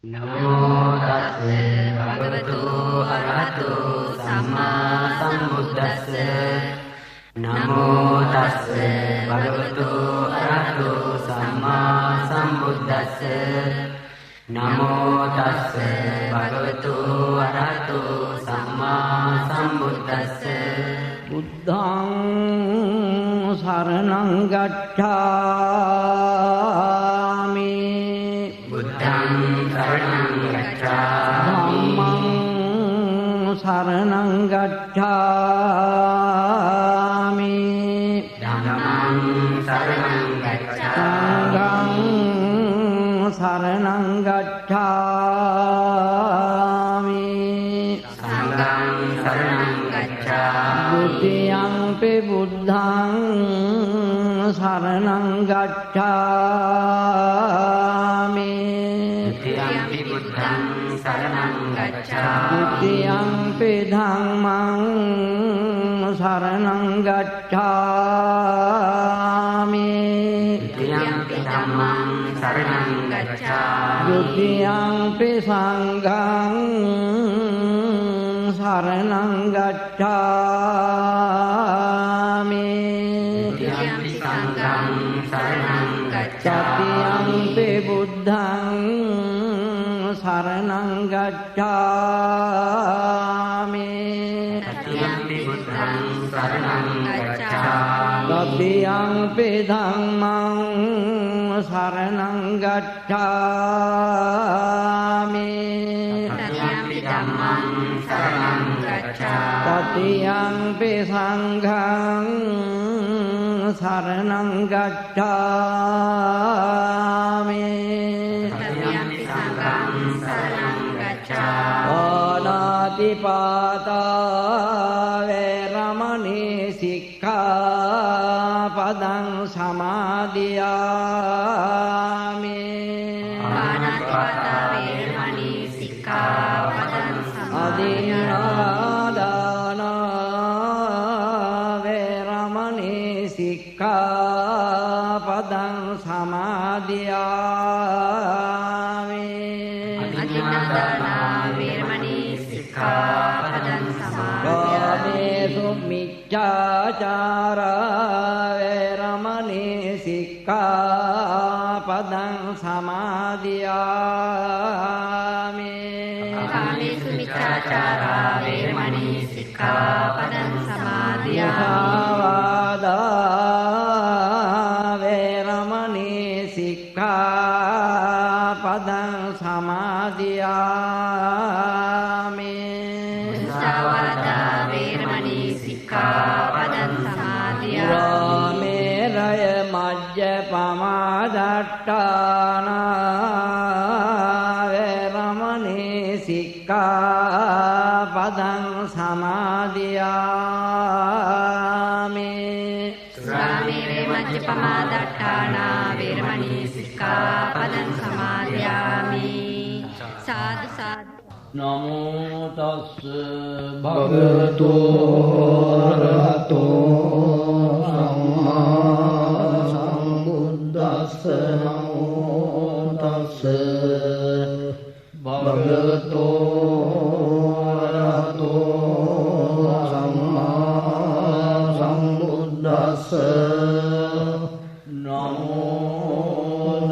नमो तस्से भगवतो अरहतो सम्मा सम्बुद्धस्से नमो तस्से भगवतो अरहतो सम्मा सम्बुद्धस्से नमो तस्से भगवतो अरहतो सम्मा सम्बुद्धस्से बुद्धं शरणं गच्छामि बुद्धं शरणं गच्छामि धम्मं शरणं गच्छामि धम्मं शरणं गच्छामि शरणं गच्छामि संघं शरणं गच्छामि द्वितीयंपि बुद्धं शरणं गच्छामि द्वितीयंपि बुद्धं शरणं गच्छामि द्वितीयंपि धम्मं शरणं गच्छामि द्वितीयंपि धम्मं शरणं गच्छामि द्वितीयंपि संघं शरणं गच्छामि द्वितीयंपि संघं शरणं गच्छामि तृतीयंपि बुद्धं शरणं गच्छामि तृतीयंपि बुद्धं शरणं गच्छामि तृतीयंपि धम्मं शरणं गच्छामि तृतीयंपि धम्मं शरणं गच्छामि तृतीयंपि संघं शरणं गच्छामि तृतीयंपि संघं शरणं गच्छामि पाणातिपाता वैरमणि सिक्खापदं समादियामि पाणातिपाता वैरमणि सिक्खापदं अदीनादाना वैरमणि सिक्खापदं समादियामि अदीनादाना वैरमणि सिक्खापदं समादियामि कामेषु मिथ्याचारा वैरमणि सिक्खापदं समादियामि कामेषु मिथ्याचारा वैरमणि सिक्खापदं समादियामि मुसावादा वैरमणि सिक्खापदं समादियामि मुसावादा वैरमणि सिक्खापदं समादियामि रामेरय मज्जपमादट्टाना वैरमणि सिक्खापदं समादियामि सुरामेरे मज्जपमादट्टाना वैरमणि सिक्खापदं समादियामि साधु साधु नमो तस्से भगवतो अरहतो सम्मा सम्बुद्धस्से नमो तस्से भगवतो अरहतो सम्मा सम्बुद्धस्से नमो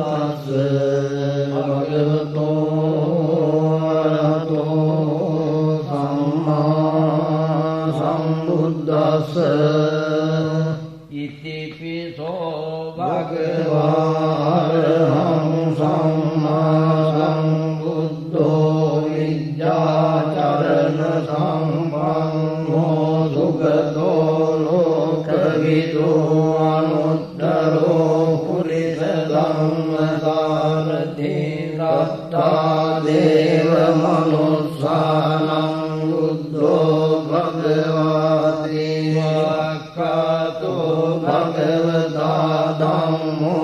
तस्से भगवतो अरहतो सम्मा सम्बुद्धस्से इतिपिसो भगवान् सम्मा सम्बुद्धो विद्याचरण सम्पन्नो सुगतो लोकविदो अनुत्तरो पुरुषधर्मसारथि रत्ता देवमनुष्याणां बुद्धो भगवति वाक्कातो भगवता धम्मो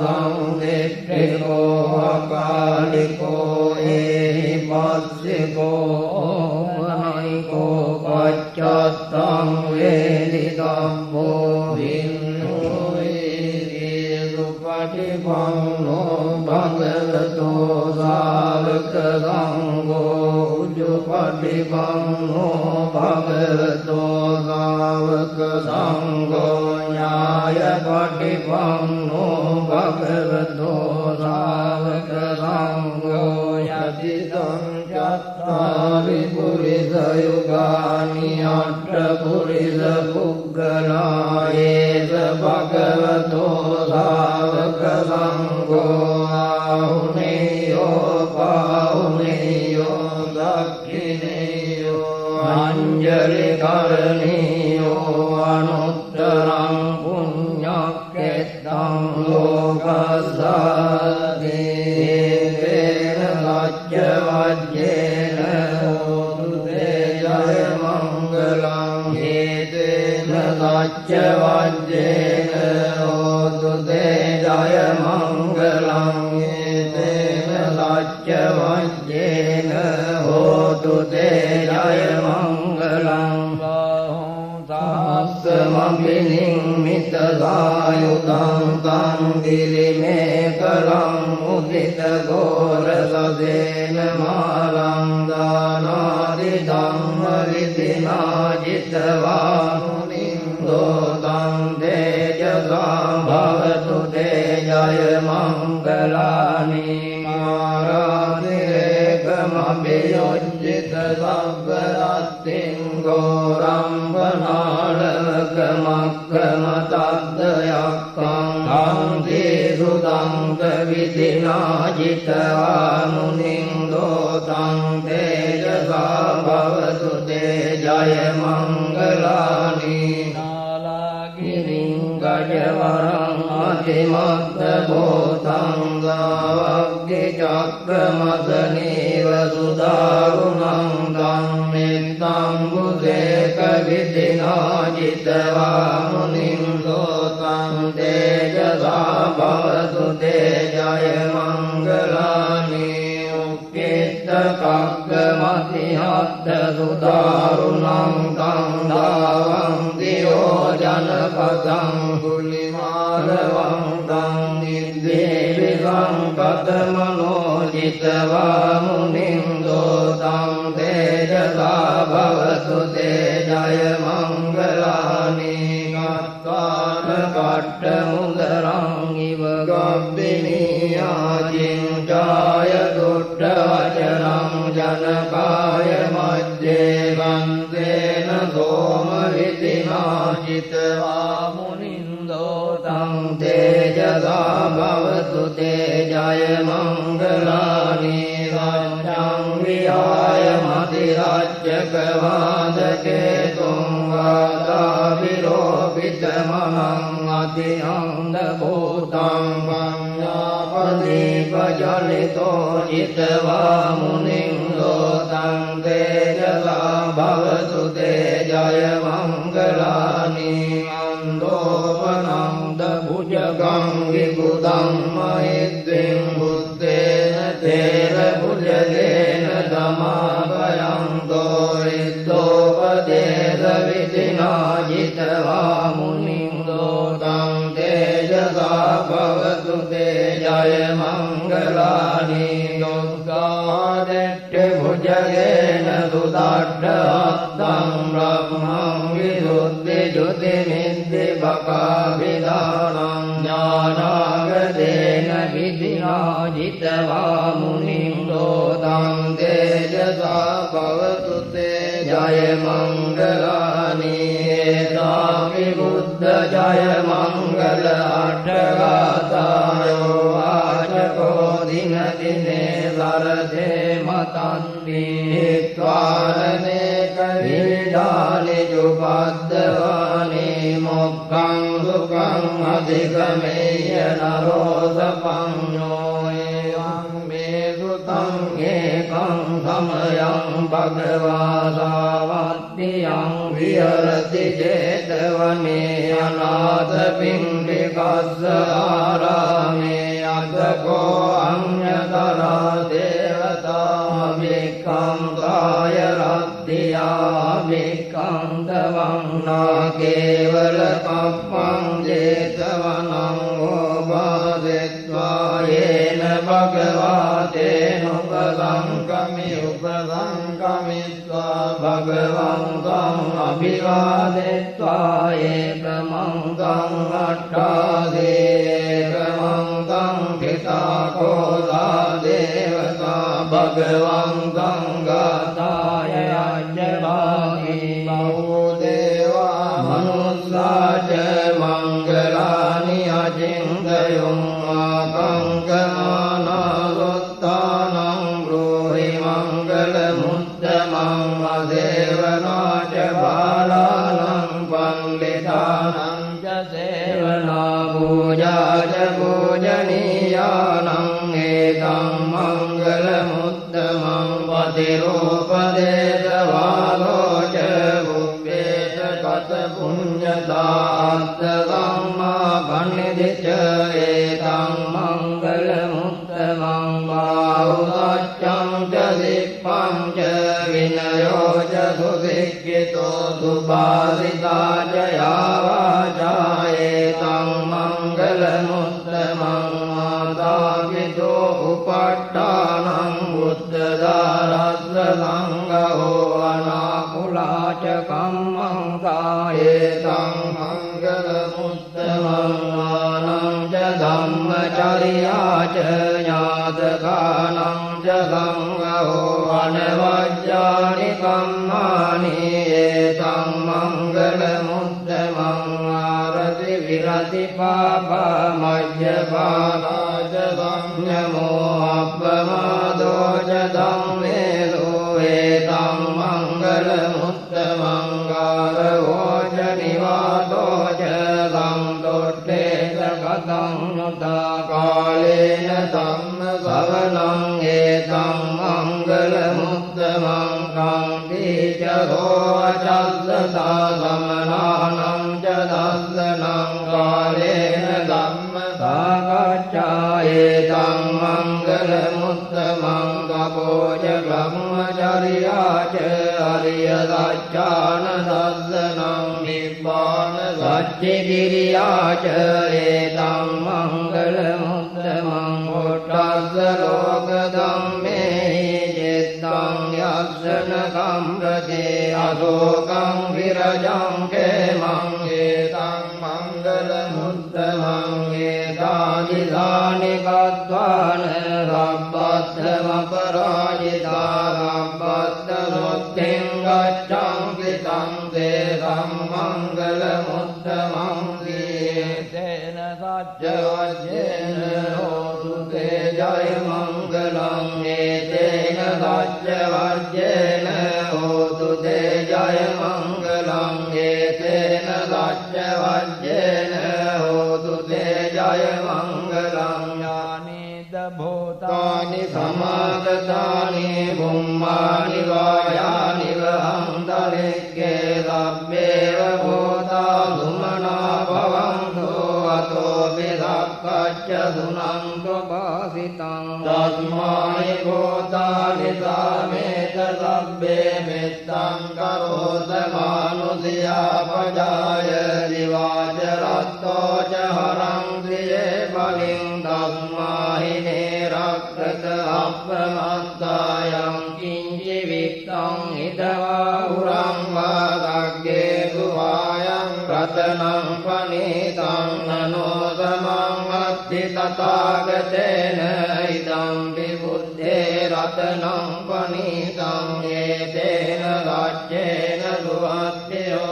संवित्तिको अकालिको एहिपस्सिको अनैको पश्चात्तं वेदितव्यो भिन्नो पटिपन्नो भगवतो सावक පටිපන්නෝ භගවතෝ සාවක සංඝෝ ඥාය පටිපන්නෝ භගවතෝ සාවක සංඝෝ යති සංචත්තාරි පුරිස යුගානි අට්ඨ පුරිස පුග්ගලා ඒස භගවතෝ සාවක සංඝෝ ආහුනේයෝ පාහුනේයෝ දක්ඛිනේයෝ අංජලි කරණීයෝ අනුත්තරං පුඤ්ඤක්ඛෙත්තං ලෝකස්සාදී තේන ලච්ඡ වජ්ජේන හෝතු තේ ජය මංගලං හේතේන ලච්ඡ වජ්ජේන හෝතු තේ ජය මංගලං හේතේන ලච්ඡ වජ්ජේන හෝතු තේ ජය මංගලං සමපිනිම්මිත සායුධං තං දිරිමේ කරං මුදිත ගෝර සදේන මාලං දානාදි ධම්ම විදිනා ජිතවා මුනින්දෝ තං තේජසා භවතු තේජය මංගලානි මාරාදිරේකමබියොජ්ජිත සබ්බරත්තිං ගෝරම් මක්කමතද්දයක්කං අන්තිසු දන්ත විදිනා ජිතවා මුනින්දෝ තං තේජසා භවතු තේජය මංගලානි නාලාගිරිං ගජවරං අතිමත්ත භූතං දාවග්ගි චක්‍රමසනීව සුදාරුණං ධම්මෙත්තං බුදේක විදිනා ජිතවා මුනින්දෝ තං තේජසා භවතු තේජය මංගලානි උක්කිට කග්ගමතිහත්ත සුදාරුණං තං දාවං දියෝ ජනපදං කුලිමාලවං තං නිද්දේවි සංකතමනෝ ජිතවා මුනින්දෝ තං තේජසා භවතු තේජය මංගලානි කත්තාන කට්ට මුදරං ඉව ගබ්බිනියා චින්චාය දුට්ඨ වචනං ජනකාය මජ්ජේ වන්තේන සෝම විදිනා ජිතවා මුනින්දෝ තං තේජසා භවතු තේජය මංගලානි රාජ්‍යං විහාය මතිරාජ්‍යක වාදකේ තුං වාදා විරෝපිත මනං අතිහංද භූතං පඤ්ඤාපදීප ජලිතෝ ජිතවා මුනින්දෝ තං තේජසා භවතු තේජය මංගලානි අන්දෝපනන්ද භුජගං විබුදං මහිද්දින් බුද්දේන තේර භුජගේන දමාපයන්තෝ ඉද්දෝපදේශ විදිනා ජිතවා මුනින්දෝ තං තේජසා භවතු තේජය මංගලානි දුක්ඛාදෙට්ඨ භුජගේන සුදඩ්ඩහත්තං බ්‍රහ්මං විදුද්දි ජුති මිද්දි බකාභිදානං ඥානාගදේන විදිනා ජිතවා මුනින්දෝ තං තේජසා භවතු තේජය මංගලානි ඒතාපි බුද්ධ ජය මංගල අට්ඨගාතායෝ වාචකෝ දින දිනේ සරදේ මතන්ති හිත්වානනේක විවිධානි ජුපද්දවානි මොක්ඛං සුඛං අධිගමේය නරෝ සපඤ්ඤෝ එවං මේ සුතං ඒකං සමයං භගවා සාවත්තියං විහරති චේතවනේ අනාථ පිණ්ඩිකස්ස ආරාමේ අද්දකෝ අඤ්ඤතරා දේවතා වික්ඛං කාය රත්තියා වික්ඛං දවංනා කේවල කප්පං ජේතවනං ඕපාදෙත්වා යේන භගවා තේන උපසංකමි උපසංකමිත්වා भगवन्तं अभिवादित्वा एकमन्तं अट्टादि एकमन्तं पिता कोदा देवता भगवन्तं गाताय अजभागी बहुदेवा मनुष्या च मङ्गलानि अचिन्तयुं आकङ्कमानावुत्थानं ब्रूहि मङ्गलमुत्तमं असेवना च बालानां पण्डितानां च सेवना पूजा च पूजनीयानां एतं मङ्गलमुत्तमं पतिरूपदेशवालो च भुव्येश कथपुण्यतात्तगम्मा पण्डिति च एतं मङ्गलमुत्तमं बाहुदाच्चं च दिप्पं च विनयो च सुशिक्षितो सुभाषिता च या वाचा एतं मङ्गलमुत्तमं मातापितो उपट्टानं बुद्धदारस्वसङ्गो अनाकुला च कम्मङ्का एतं मङ्गलमुत्तमं मानं च धम्मचर्या च ज्ञातकानं च सङ्गो अनवज्यानि कर्माणि एतं मङ्गलमुत्तमं आरति विरति पापमज्जपाला च संयमो अपमादो च धम्मेषु एतं मङ्गलमुत्तमं गारवो च निवातो च सन्तुष्टे च कथं नुता कालेन धम्मश्रवणं एतं मङ्गलमुत्तमं कान्ति च गोवचस्तथा समनानं च दर्शनं कालेन धम्मसागच्छा एतं मङ्गलमुत्तमं तपो च ब्रह्मचर्या च हरियदाख्यानदर्शनं निब्बाणसच्चिकिर्या च एतं मङ्गलमुत्तमं पुट्टस्सलोकधम्मे चित्तं यक्षणकं प्रति अशोकं विरजं क्षेमं एतं मङ्गलमुत्तमं एतानि तानि गत्वान् रब्बद्धमपराजिता रब्बद्धमुक्तिं गच्छन्ति तं तेषां मङ्गलमुत्तमं तेन सत्यवज्येन होतु ते जयमङ्गलम् एतेन सत्यवज्येन होतु ते जयमङ्गलम् एतेन सत्यवज्येन होतु ते जयमङ्गलम् यानि भूतानि समागतानि भुम्मानि वायानि वहन्तरिक्षे सभ्येव भूता सुमना भवन्तु अतो विदक्कच्च सुनन्तु भासितं तस्मानि भूतानि सामेत सभ्ये मित्तं करोत मानुष्यापजाय दिवाच रत्तो च हरन्ति ये बलिं तस्माहिने रक्षत अप्रमत्तायं किञ्चिवित्तं हितवाहुरं वादग्गे सुवायं रतनं पनीतं ननो समं अद्धि तथागतेन इदं विबुद्धे रतनं पनीतं एतेन राज्येन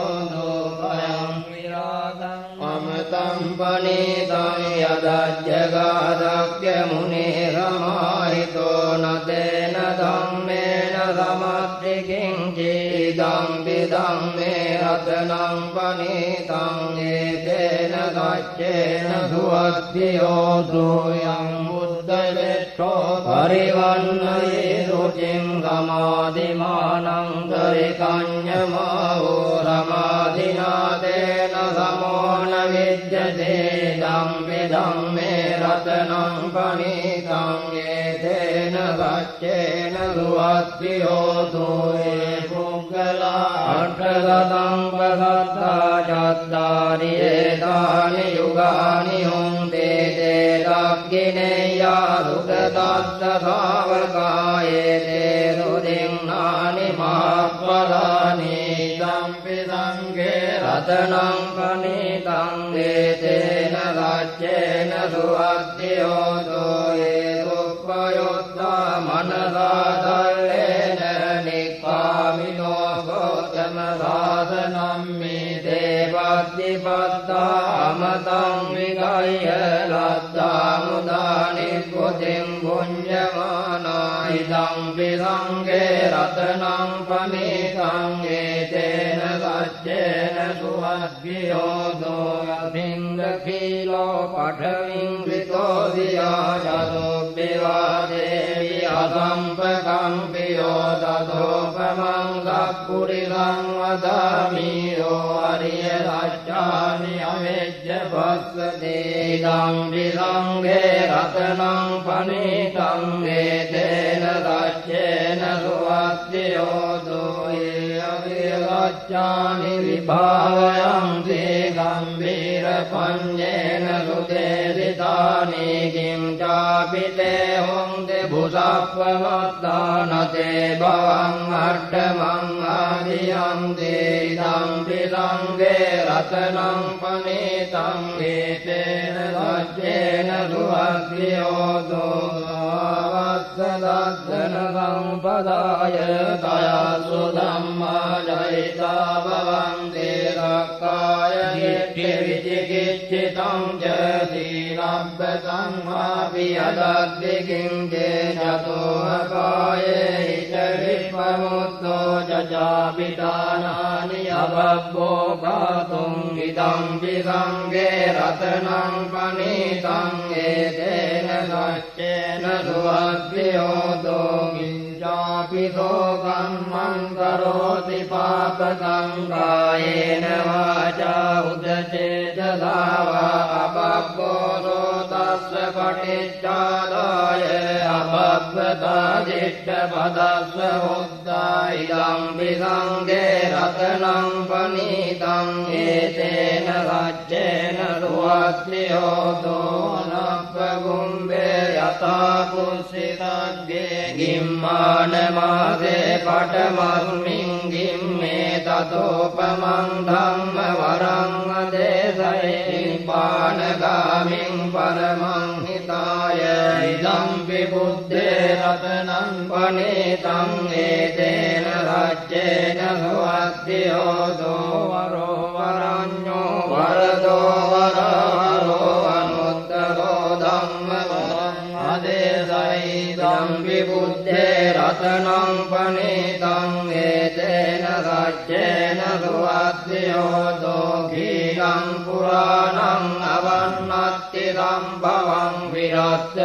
सुहस्तिरोधोभयं विरागम् अमृतं पनीतं यदज्जगादक्य मुनिरमाहितो न तेन धम्मेन समस्ति किञ्चिदं विदं मे रत्नं पनीतं एतेन राज्येन सुहस्तिरोधोऽयं बुद्धविष्ठो परिवन्नये रुचिं समाधिमानं दरिकन्यमाहो रमाधिना तेन समो न विद्यते विदं मे रत्नं पनीतं एतेन सच्चेन सुहस्तिरोधो ये पुग्गला अष्टशतं प्रसत्ता चत्वारि एतानि युगानि हुन्ते ते दक्षिणेया सुगतस्सभावकाये ते सुदिङ्नानि महापदानि ඉදම්පි සංඝේ රතනං පනිතං ඒතේන රාජ්‍යේන සුවද්දියෝ දෝයේ දුප්පයොත්තා මනසා දල්ලේන නික්ඛාමිනෝ ගෝතම සාසනම් මේ දේවද්දිපත්තා අමතං විගය්‍ය ලද්දා මුදා නිබ්බුතින් පුඤ්ඤමානා ඉදම්පි සංඝේ රතනං පනිතං ඒතේන සච්චේන සුවද්දියෝ දෝයතින්ද කීලෝ පඨවින් විතෝ දියා චතුබ්බිවා දේවි අසම්පකම්පියෝ තතෝපමං සක්කුරිසං වදාමි යෝ අරිය සත්‍යානි අවෙජ්ජ පස්සදේ ඉදම්පි සංඝේ රතනං පනිතං ඒතේන සච්චේන සුවද්දියෝ දෝයේ අවිරච්ඡානි විභාවයන්ති ගම්බීර පඤ්ඤේන සුදේසිතානි කිං චාපිතේ හොන්දේ භුසප්පවත්තානතේ භවං අට්ඨමං ආදියන්ති ඉදම්පි සංඝේ රතනං පනිතං ඒතේන සච්චේන සුවද්දියෝ දෝවස්සදස්සන සම්පදාය තයසු ධම්මා ජයිතා භවන්ති රක්ඛාය දිට්ඨි විචිකිච්ඡිතං ච සීලබ්බතං වාපි අදද්දි කිංචේ චතෝ අපායේ හිත විප්පමුත්තෝ චචාපිතානානි අබබ්බෝ පාතුං ඉදම්පි සංඝේ රතනං පනිතං ඒතේන සච්චේන සුවද්දියෝ දෝකිංචාපිතෝ කම්මං කරෝති පාපකං කායේන වාචා උදචේතසාවා අබබ්බෝ සෝතස්ස පටිච්චාදාය අබබ්බතා දිට්ඨ පදස්ස හොද්දා ඉදම්පි සංඝේ රතනං පනිතං ඒතේන සච්චේන සුවද්දියෝ දෝනප්පගුම්බේ යතා පුස්සිතග්ගේ ගිම්මාන මාසේ පඨමස්මින් ගිම්මේ තතෝපමං ධම්ම වරං අදේසයේ නිපානගාමින් පරමං හිතාය ඉදම්පි බුද්ධේ රතනං පනිතං ඒතේන රාජ්‍යේන සුවද්දියෝ දෝවරෝ වරඤ්ඤෝ වරදෝ වරහරෝ අනුත්තරෝ ධම්ම වරං අදේසයි ඉදම්පි බුද්ධේ රතනං පනිතං ඒතේන රාජ්‍යේන සුවද්දියෝ දෝඛීලං පුරාණං අවන්නත්ති සම්භවං විරත්ත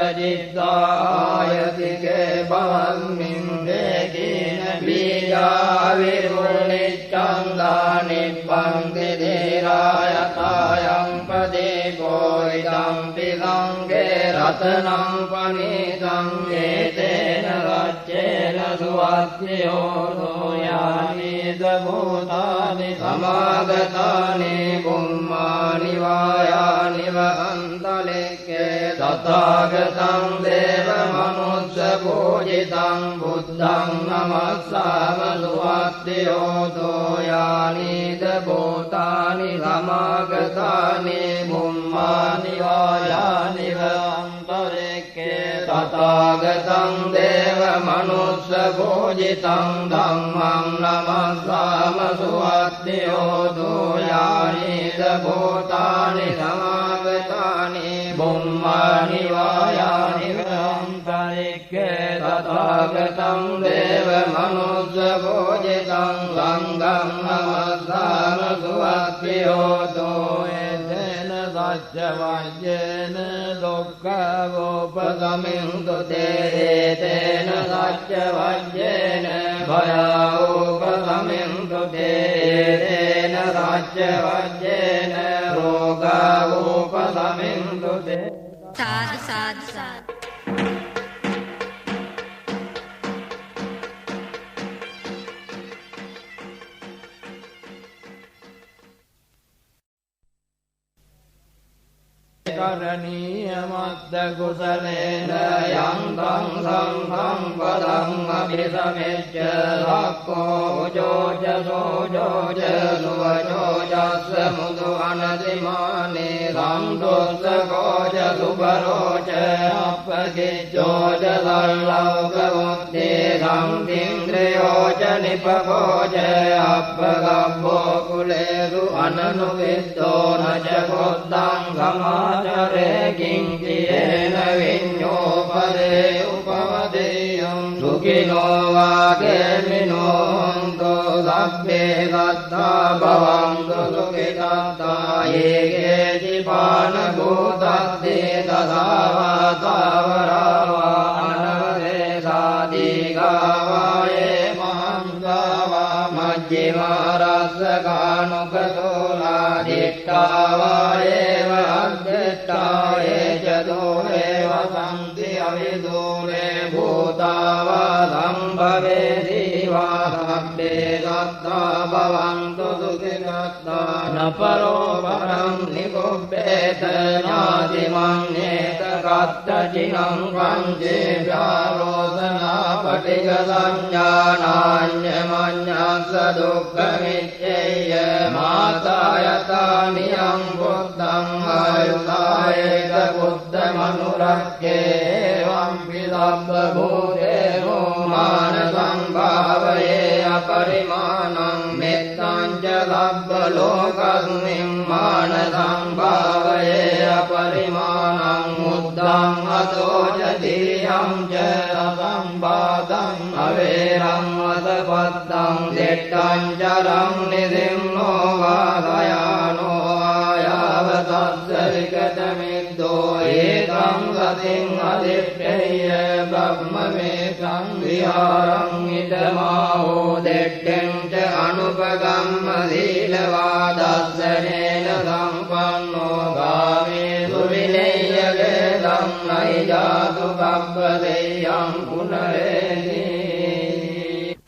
චිත්තායතිකේ භවස්මින් දේකීන බීජා විරුණිච්ඡං දානිප්පන්ති ධීරායතායං පදේකෝ ඉදම්පි සංඝේ රතනං පනිතං ඒතේන රාජ්‍යේන සුවද්දියෝ දෝයානිද භූතානි සමාගතානි බුම්මානි වායානි වහන්තලෙක්කේ තථාගතං දේව මනුස්ස පූජිතං බුද්ධං නමස්සාම සුවද්දියෝ දෝයානිද භූතානි සමාගතානි බුම්මානි වායානි වහන්තලෙක්කේ තථාගතං දේව මනුස්ස පූජිතං ධම්මං නමස්සාම සුවද්දියෝ දෝයානිද භූතානි සමාගතානි බුම්මානි වායානි වහන්තලෙක්කේ තථාගතං දේව මනුස්ස පූජිතං සංඝං නමස්සාම සුවද්දියෝ දෝයේන සච්ච වජ්ජේන දුක්ඛවෝපගමින්තු තේතේන සච්ච වජ්ජේන භයෝපගමින්තු තේතේන සච්ච වජ්ජේන රෝගෝපගමින්තු තේ සාදු සාදු සාදු කරණීයමත්ත කුසලේන යන්තං සංඝං පදං අභිසමෙච්ච ලක්ඛෝ ජෝජ සෝජෝජ සුවජෝජස්ස මුදු අනතිමානේ සම්දොස්ස කෝජ සුබරෝච අප්පකිච්ඡෝජ සල්ලෝක මුත්තේ සංතින්ද්‍රයෝච නිපකෝච අප්පගබ්බෝ කුලේසු අනනුවිද්දෝ නච කොද්දං සමාචරේ කිංචියේන විඤ්ඤෝ පරේ උපවදේයං සුඛිනෝ වාගේමිනෝ හොන්තෝ සබ්බේ සත්තා භවන්තු සුඛිතාත්තා යේකේ ජීවාන භූතස්සේ දසාවාතාවරාවා අනවදේ සාදීගාවායේ මහන්ගාවා මජ්ජිමාරස්සකානුකසෝලා දිට්ඨාවායේව අද්දිට්ඨායේ චදෝරේ වසන්ති අවිදූරේ භූතාවා සම්භවේ දීවා සබ්බේ සත්තා භවන්තු සුඛිතාත්තා නපරෝ පරං නිකුබ්බේත නාදිමන්නේත කත්තචිනං පංචේ ව්‍යාරෝසනා පටිග සංඥානාඤ්ඤමඤ්ඤස්ස දුක්ඛමිච්ඡේය මාතායතානියං බුද්ධං ආයුධායේත බුද්ධමනුරක්ඛේ එවං විදබ්බ භූතේනෝ මාන සංභාවයේ අපරිමාණං මෙත්තං ච ලබ්බ ලෝකස්මින් මාන සංභාවයේ අපරිමාණං මුද්දං අතෝ ච දීයං ච සම්බාධං අවේරං අතපත්තං දෙට්ඨං චරං නිදින්නෝ වාදයානෝ ආයාව තස්ස විගතමිද්දෝ ඒකං සතින් අදිට්ඨේය බ්‍රහ්මමේකං විහාරං ඉදමාහෝ දෙට්ඨෙන් ච අනුපගම්ම සීලවාදස්සනේන සම්පන්නෝ ගාමේසු විනය්‍යගේ ධම්මයි ජාතු කබ්බදේයං පුනරේති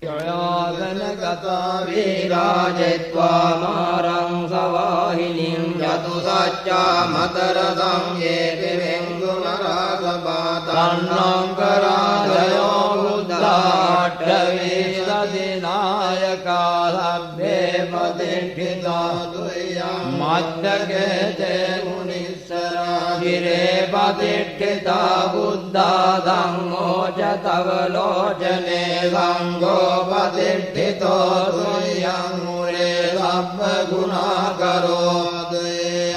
යයාසනගතා විරාජෙත්වා මාරං සවාහිනින් යතු සච්චා මතර සංයේති වෙංගුනරාසබාතන්නං කරාදයෝ බුද්ධාට්ඨවේ සදිනායකා සබ්බේ පතිට්ඨිතා දුයං මත්තකේ මුනිස්සරා ගිරේ පතිට්ඨිතා බුද්ධා ධම්මෝ ච තව ලෝචනේ සංඝෝ පතිට්ඨිතෝ දුයං මුරේ සබ්බ ගුණාකරෝ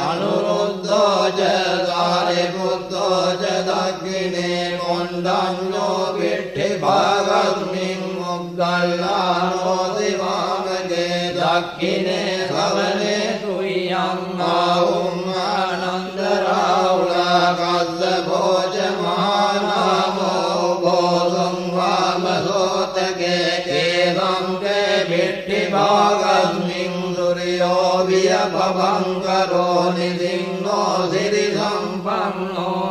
අනුරුද්ධෝ ච සාරිපුත්තෝ ච දක්ඛිනේ මොණ්ඩඤ්ඤෝ පිට්ඨි භාගස්මින් මුග්ගල්ලානෝ දිවාමගේ දක්ඛිනේ සවනේ සුයං ආහුම් ආනන්ද රාහුලා කස්සපෝ ච මහානාමෝ භෝසං වාමසෝතගේ කේසං කේ පිට්ඨි භාගස්මින් සුරියෝ වියපවංකරෝ නිසින්නෝ සිරි සම්පන්නෝ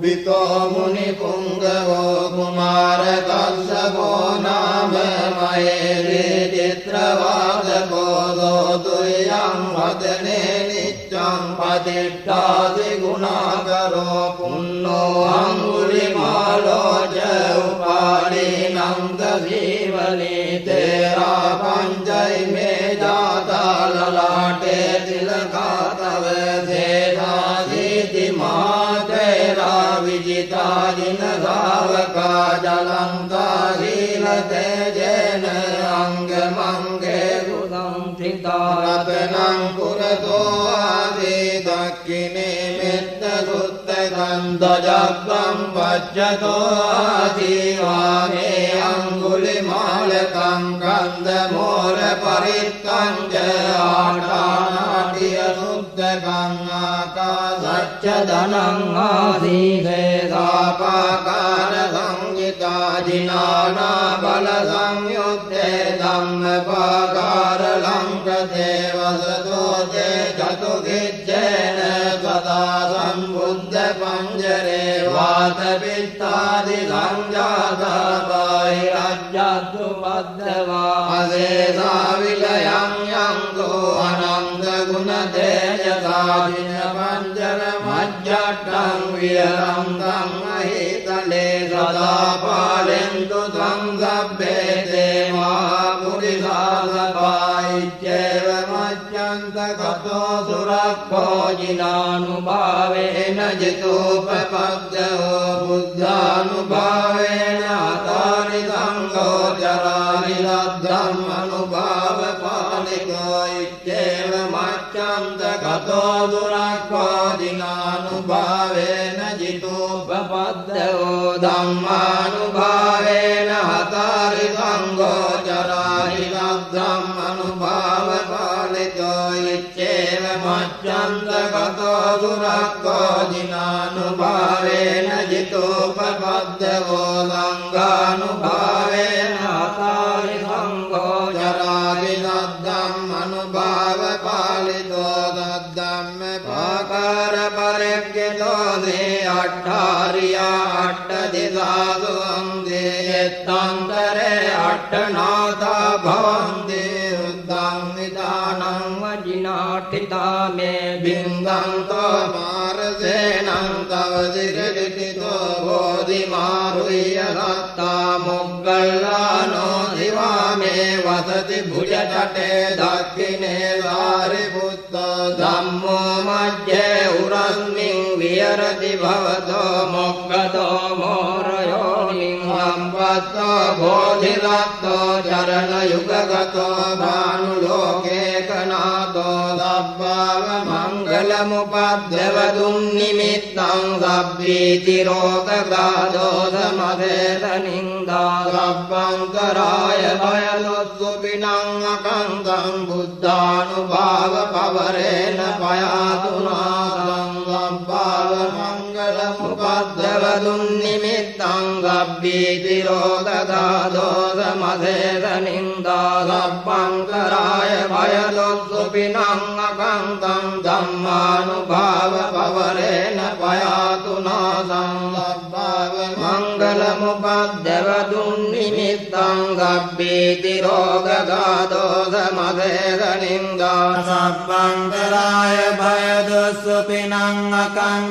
විතෝ මුනි පුංගවෝ කුමාර කස්සපෝ නාම මහේරේ චිත්‍රවාදකෝ දෝතුයං වදනේ නිච්ඡං පතිට්ඨාති ගුණාකරෝ පුන්නෝ අංගුලිමාලෝ ච උපාලීනං දසීවලී තේරා පංචයි මේ ජාතා ලලාටේ තිලකාතව සේනාදීති මාතේරා විජිතා දින සාවකා ජලන්තා සීලතේ ජේන අංගමංගේ ගුණං තිතා රතනං පුරතෝ ආදී දක්ඛිනේ මෙත්ත සුත්ත ගන්ධජග්ගං වච්චතෝ ආදී වාමේ අංගුලිමාලකං කන්ද මෝර පරිත්තං ච ආඨානාටිය සුද්ධකං ආකාසච්ච ධනං ආදීසේ සාපාකාර සංගිතා දිනානා බල සංයුත්තේ ධම්මපාකාර ලංකතේ වසතෝ තේ චතු කිච්ඡේන සදා සම්බුද්ධ පංජරේ වාත පිත්තාදි සංජාතා බාහිරජ්ජතු බද්දවා අසේසා විලයං යං දෝ අනන්ත ගුණ තේජසා දින පංජර මජ්ජ යට්ටං විහරන්තං අහිතලේ සදා පාලෙන්තු ත්වං සබ්බේ දේවා පුරිසාසපායිච්චේව මච්ඡන්ත කතෝ සුරක්ඛෝ ජිනානුභාවේන ජිතෝපපද්දෝ බුද්ධානුභාවේන අතානි සංඝෝ චරානි ලද්දම් අනුභාව පාලිකෝ ඉච්ඡේව මච්ඡන්ත කතෝ සුරක්ඛෝ ජිනානුභාවේන ජිතෝපපද්දෝ ධම්මානුභාවේන අතානි සංඝෝ චරානි ලද්දම් අනුභාව පාලිකෝ ඉච්ඡේව මච්ඡන්ත කතෝ සුරක්ඛෝ ජිනානුභාවේන ජිතෝපපද්දෝ සංඝානුභාවේන අතානි සංඝෝ චරානි ලද්දම් අනුභාව පාලිතෝ තද්දම්ම පාකාර පරිග්ගතෝ දේ අට්ඨාරියා අට්ඨ දිසාසු අංගේ තන්තරේ අට්ඨනාථා භවන්තේ උද්දං විදානං වජිනාඨිතා මේ බින්දන්තෝ මාරසේනං තව සිරදිතෝ බෝධිමාරුය සත්තා මොග්ගල්ලානෝ දිවා මේ වසති භුජටේ දක්ඛිනේ සාරිපුත්තෝ ධම්මෝ මජ්ජේ උරස්මින් විහෙරති භවතෝ මොක්ඛතෝ මෝරයෝ නිම්හම්පත්තෝ බෝධිලත්තෝ චරණ යුගගතෝ භානුලෝකේ කනාතෝ සබ්බාව මංගල මුපද්දව දුම් නිමිත්තං සබ්බීති රෝගගාදෝ සමදේතනින්දා සබ්බංකරාය භයලොස්සුපිනං අකංකං බුද්ධානුභාව පවරේන පයාතුනාසං සබ්බාව මංගල මුපද්දව දුම් නිමිත්තං සබ්බීති රෝගගාදෝ සමදේතනින්දා සබ්බංකරාය භයලොස්සුපිනං අකංකං ධම්මානුභාව පවරේන පයාතුනාසං සබ්බාව මංගල මුපද්දව දුම් නිමිත්තං සබ්බීති රෝගගාදෝ සමදේතනින්දා සබ්බංකරාය භයදොස්සුපිනං අකංකං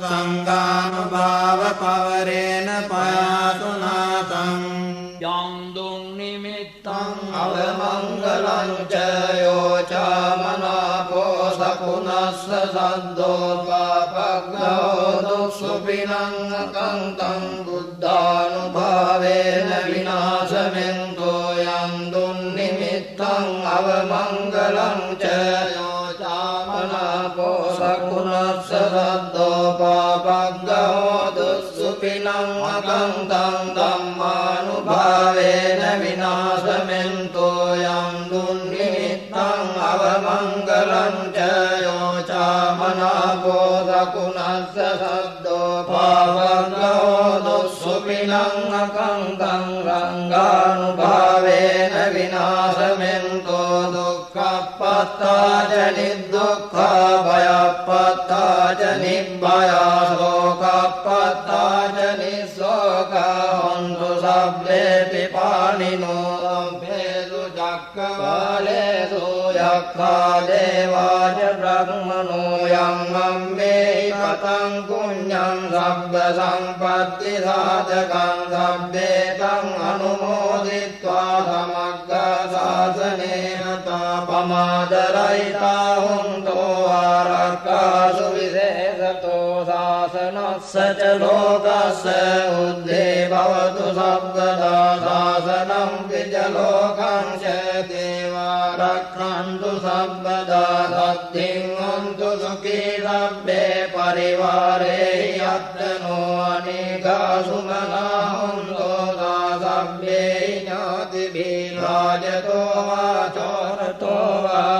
සංඝානුභාව පවරේන පයාතුනාසං යං දුම් නිමිත්තං අවමංගලං ච යෝචාමනාපෝ සකුණස්ස සද්දෝ පාපග්ගෝ දුස්සුපිනං අකංකං බුද්ධානුභාවේන විනාශමෙන්තෝ යං දුම් නිමිත්තං අවමංගලං ච යෝචාමනාපෝ සකුණස්ස සද්දෝ පාපග්ගෝ දුස්සුපිනං අකංකං ධම්මානුභාවේන විනාශමෙන්තෝ යං දුම් නිමිත්තං අවමංගලං ච යෝචාමනාපෝ සකුණස්ස සද්දෝ පාපග්ගෝ දුස්සුපිනං අකංකං රංගානුභාවේන විනාශමෙන්තෝ දුක්ඛප්පත්තාච නිදුක්ඛා භයප්පත්තාච නිබ්බයා ශෝකප්පත්තාච නිස්සෝකා හොන්තු සබ්බේපි පානිනෝ සම්පේසු චක්කවාලේසු යක්ඛා දේවාච බ්‍රහ්මනෝ යං අම්මේහි පතං පුඤ්ඤං සබ්බ සම්පත්ති සාධකං සබ්බේතං අනුමෝදිत्वा සමග්ග සාසනේන පමාදරයිතා හුන්තෝ ආරක්ඛාසු විශේෂතෝ සාසනස්ස ච ලෝකස්ස උද්දේ භවතු සබ්බදා සාසනං පිච ලෝකං ච දේවා රක්ඛන්තු සබ්බදා සත්තිං හොන්තු සුඛී සබ්බේ පරිවාරේ යත්තනෝ අනේකා සුමනා හොන්තෝ සබ්බේ ඥාතිභී රාජතෝ වා චෝරතෝ වා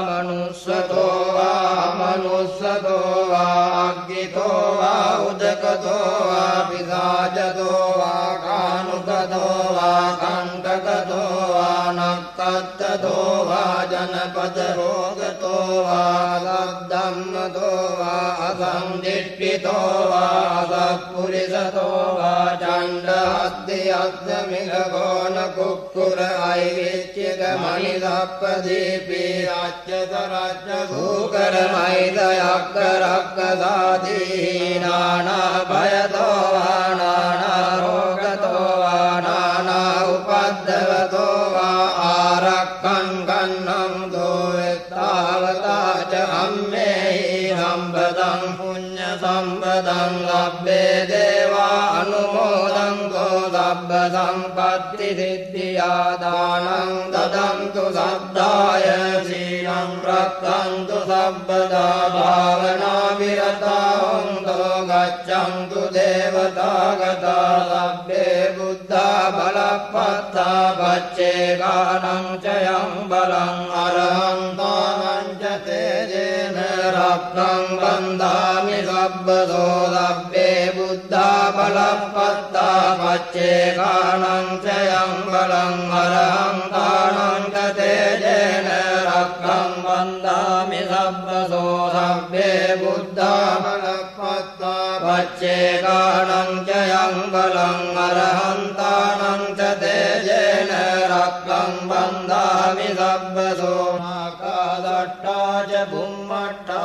මනුස්සතෝ වා අග්ගිතෝ වා උදකතෝ වා පිසාචතෝ වා කානුකතෝ වා කණ්ඨකතෝ වා නක්ඛත්තතෝ වා ජනපද රෝගතෝ වා සද්ධම්මතෝ වා අසංදිට්ඨිතෝ වා සත්පුරිසතෝ වා චණ්ඩ හද්දි අද්ද මිල ගෝණ කුක්කුර අයිවිච්චික मणि सप्पदीपी राच्यस राज्य सूकर मैद यक्क रक्क साधी नाना भयतो वा नाना रोगतो वा नाना उपद्रवतो वा आरक्खं कन्नं तो वित्तावता च अम्मेहि सम्पदं पुण्य सम्पदं लब्धे देवा अनुमोदन्तो सब्ब सम्पत्ति सिद्धिया दानं ददन्तु शब्दाय शीलं रक्षन्तु सर्वदा भावना विरता हन्तो गच्छन्तु देवता गता लब्धे बुद्धा बलपत्ता पच्चे गानं च यं बलं अरहन्तानं च तेजेन रक्तं बन्धामि सब्बदो लब्धे बुद्धा बलपत्ता पच्चे गानं च यं बलं अरहन्तानं च तेजेन रक्तं बन्धामि सब्बदो लब्धे बुद्धा बलपत्ता पच्चे गानं च यं बलं अरहन्तानं च तेजेन रक्तं बन्धामि सब्बदो नागादट्टा च भुम्मट्टा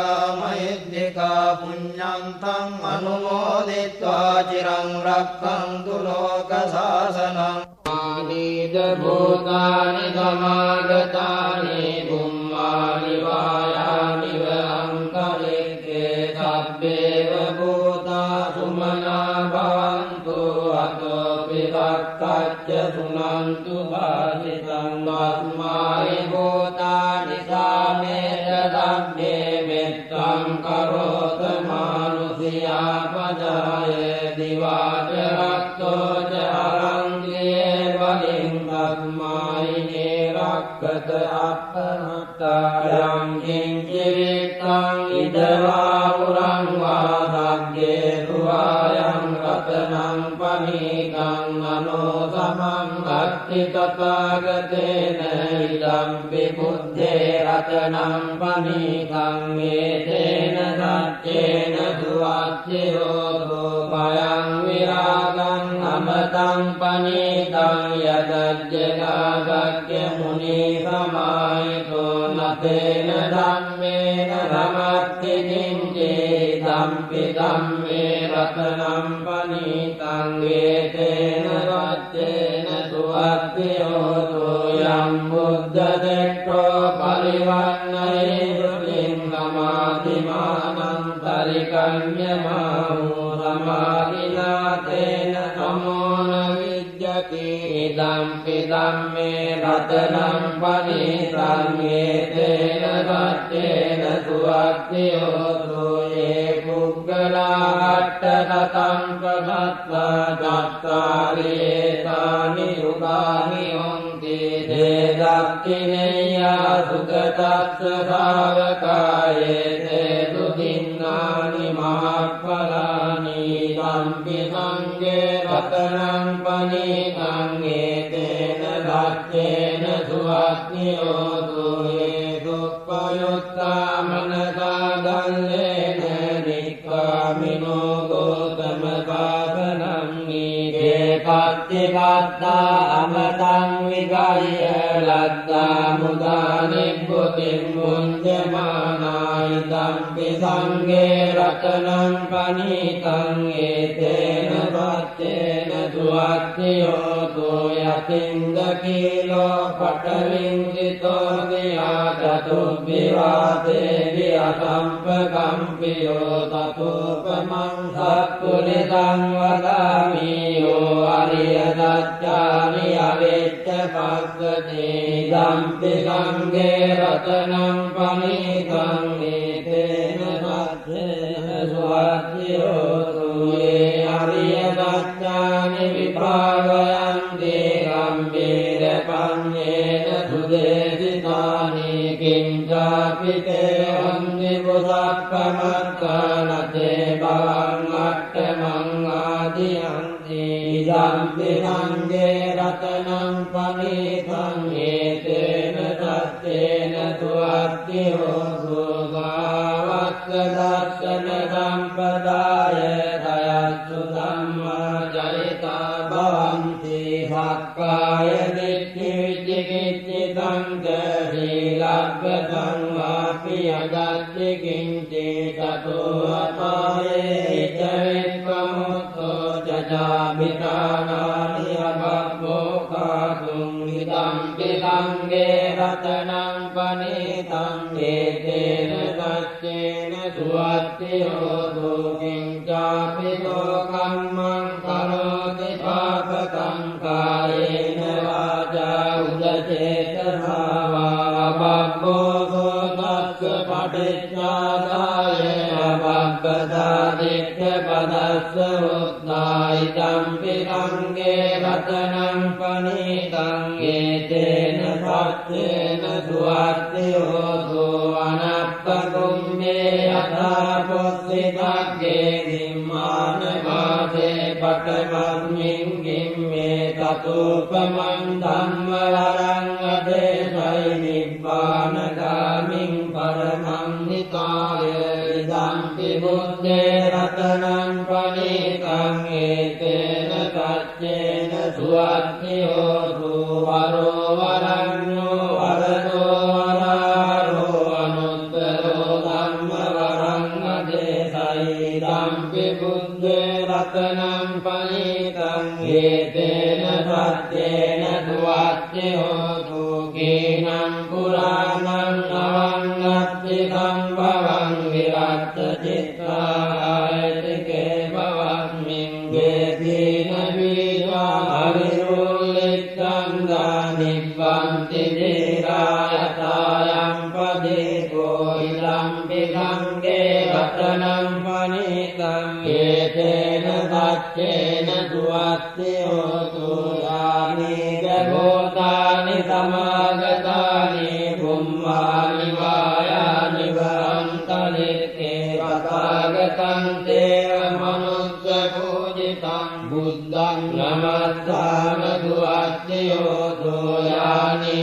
देवानागामहिद्धिका पुण्यन्तम् अनुमोदित्वा चिरं रक्षन्तु लोकशासनम् भूतानि समागतानि भुम्मानि वायानि वहङ्कलिके सब्बेव भूता सुमना भवन्तु अतोऽपि रक्षच्च शृणन्तु भाषितं तस्माय भूतानि सामेत दग्धे मित्रं करोत मानुषीयापदाय दिवा च रक्तो च हरन्त्ये बलिं तस्मायिने रक्षत अपनत्तायं किञ्चित्तं इदवापुरं वा दग्धे सुवायं रत्नं पनीतं ननो समं भक्ति तथागतेन इदं विबुद्धे रत्नं पनीतं एतेन सत्येन सुवाच्ययोतो भयं विरागं अमतं पनीतं यदज्जनागक्यमुनिसमाहितो न तेन धम्मेन रमत्ति किञ्चिदम्पि धम्मे रत्नं पनीतं एतेन सत्येन सुवाच्ययोतो यं बुद्धदृष्टो परिवर्णये श्रुतिं समाधिमानन्तरिकन्यमाहो समाधिना तेन समो न विद्यते इदम्पि धम्मे रत्नं पनीतं एतेन सत्येन सुवाच्ययोतो ये पुग्गला अट्टशतं प्रदत्ता चत्वारि एतानि युगानि हन्ति ते दक्षिणेया सुगतस्य धावकाये ते सुदिन्नानि महाफलानि तम्पि सङ्गे रत्नं पनीतं एतेन सत्येन सुवाच्ययोतो ये दुःखयुक्ता मनसा दल्लेन निक्कामिनो गौतमसाधनं नीते पत्तिपत्ता अमतं विगाय लद्धा मुदा निभृतिं भुञ्जमाना इदम्पि सङ्गे रत्नं पनीतं एतेन सत्येन सुवाच्ययोतो यतिन्दकीलो पटलिङ्गितो दिया चतुर्विवादे विहसम्पकम्पियो ततोपमं सत्पुरुषं वदामि यो अरियसत्यानि अवेच्च पश्यति इदम्पि सङ्गे रत्नं पनीतं एतेन सत्येन सुवाच्ययोतो ये अरियसत्यानि विभावयन्ति गम्भीरपण्येन सुदेशितानि किञ्चापि ते वन्ति पुषप्पमत्कनते भवन्नट्टमङ्गादियन्ति इदम्पि सङ्गे रत्नं पनीतं एतेन सत्येन सुवाच्ययोतो भावत्सदर्शन सम्पदाय दयस्तु धम्मचरिता भवन्ति सक्काय दिट्ठि ये च विश्वमुत्तो जजाभिधानानि अभवोकातुं इदं विदङ्गे रतनं पनीतं एतेन सत्येन सुवत्तिरोधो किञ्चापि लोकम्मं करोति पापकं कायेन वाचा उदचेतसा वा अभवोऽसो तस्य पटिच्छादाय अभवदादित्य पदस्य उद्धायितं विदङ्गे रतनं पनीतं एतेन सत्येन सुवर्तिरोधो अनप्पकुम्भे यथा पुस्सितग्गे निम्मानवासे पटमस्मिन् किम्मे ततोपमं धम्मवरं अदेशै निब्बानगामिं परमं निकाय इदं विबुद्धे रतनं पनीतं एतेन सत्येन सुवर्तिरोधो वरो वरण्यो वरदो वरारो अनुत्तरो धम्मवरं अदेशैदं विबुद्धे रतनं पनीतं एतेन सत्येन सुवर्तिरोधो कीनं पुराणं नवं सम्भवं विरक्त चित्तायतिके भवस्मिन् वेदीन बीजा अविरुल्लितं दानिब्बन्ति धीरायतायं पदेको इदं विदङ्गे रतनं पनीतं एतेन सत्येन सुवर्तिरोधो यानि जगोतानि समागतानि पुम्मानि वायानि वरन्तलिके तथागतं देव मनुष्यपूजितं बुद्धं नमस्तामि सुवर्तिरोधो यानि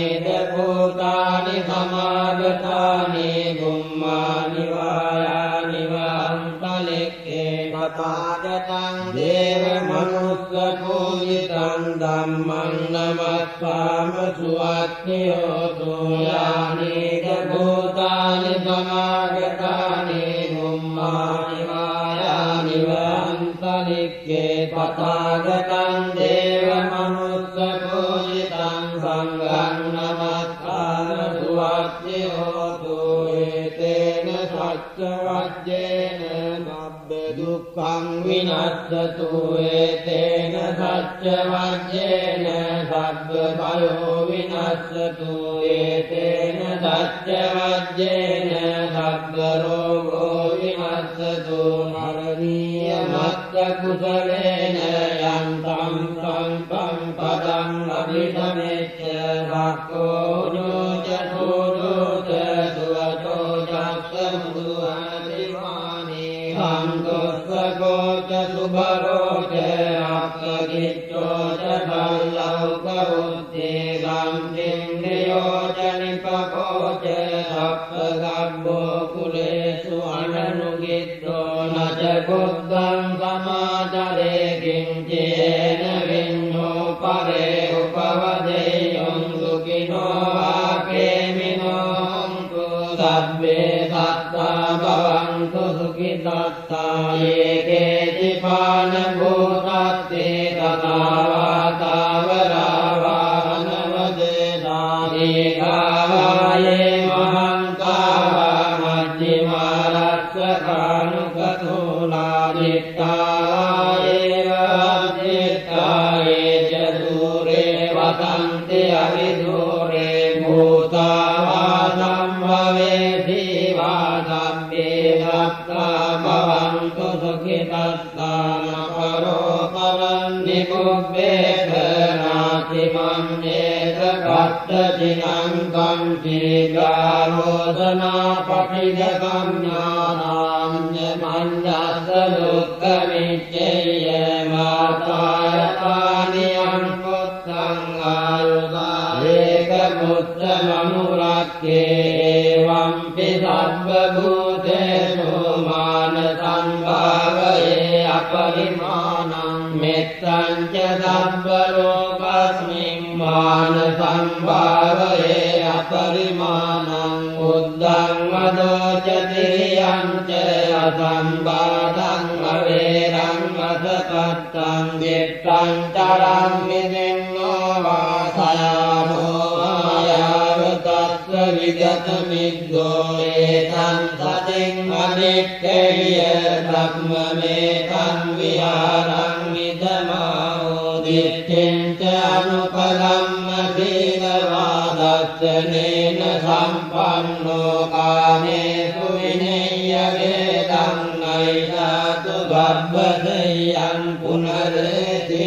भूतानि समागतानि पुम्मानि वायानि वरन्तलिके तथागतं देव मनुष्यपूजितं धम्मं नमस्तामि सुवर्तिरोधो यानि भूतानि समागतानि पुम्मानि वायानि वरन्तलिके तथागतं देव मनुष्यपूजितं संඝं नमस्तामि सुवर्तिरोधो एतेन सत्यवज्येन दुःखं विनश्यतु एतेन सत्यवज्येन सर्वभयो विनश्यतु एतेन सत्यवज्येन सर्वरोगो विनश्यतु मरणीयमत्तकुशलेन यन्तं तं पदम् अभिसमेत्य भक्तो च सोजो च सुवचो चक्षमुदुहरिमानि सन्तोषको च सुभरो च अप्पगिच्चो च सल्लौकवृत्तिगं इन्द्रियो च निपको च सप्तगर्भो कुलेषु अननुगिद्धो न च बुद्धं समाचरे किञ्चेन विन्यो परे उपवदेयं सुखिनो वाकेमिनो हन्तु सर्वे सत्ता भवन्तु सुखितस्ता ये केचिपानभूतस्ते तथा वातावरावानवदेशानि गावाये महान्तावा मध्यमारक्षकानुकतोलादित्तावायेव अद्यत्ताये च दूरे वसन्ति अविदूरे भूतावादं भवेति वादम्ये भक्ता भवन्तु सुखितस्ता न परो परं निमुग्धेत नातिमन्येत भक्तजिनं कंसीगारोधना पठितकं ज्ञानान्यमन्यसदुःखमिच्चय्य मातायतानि पुत्रं आयुधा एकपुत्रमनुरक्ष्ये एवंपि सर्वभूतेषु मानसंभावये अपरिमाणं मित्रं च सर्वलोकस्मिन् मानसंभावये अपरिमाणं बुद्धं मदो च तिर्यं च සම්බාධං අවේරං අසපත්තං දිට්ඨං චරං විදින්නෝ වාසයානෝ ආයාව තස්ස විගත මිද්දෝ ඒතං සතින් අනික්ඛේය ධම්මමේතං විහාරං විදමාෝ දිට්ඨිං ච අනුපලම්ම සීලවාදස්සනේන සම්පන්නෝ කාමේසු විනය්‍ය වේදං අයිදාතු ගබ්බදයං පුනරේති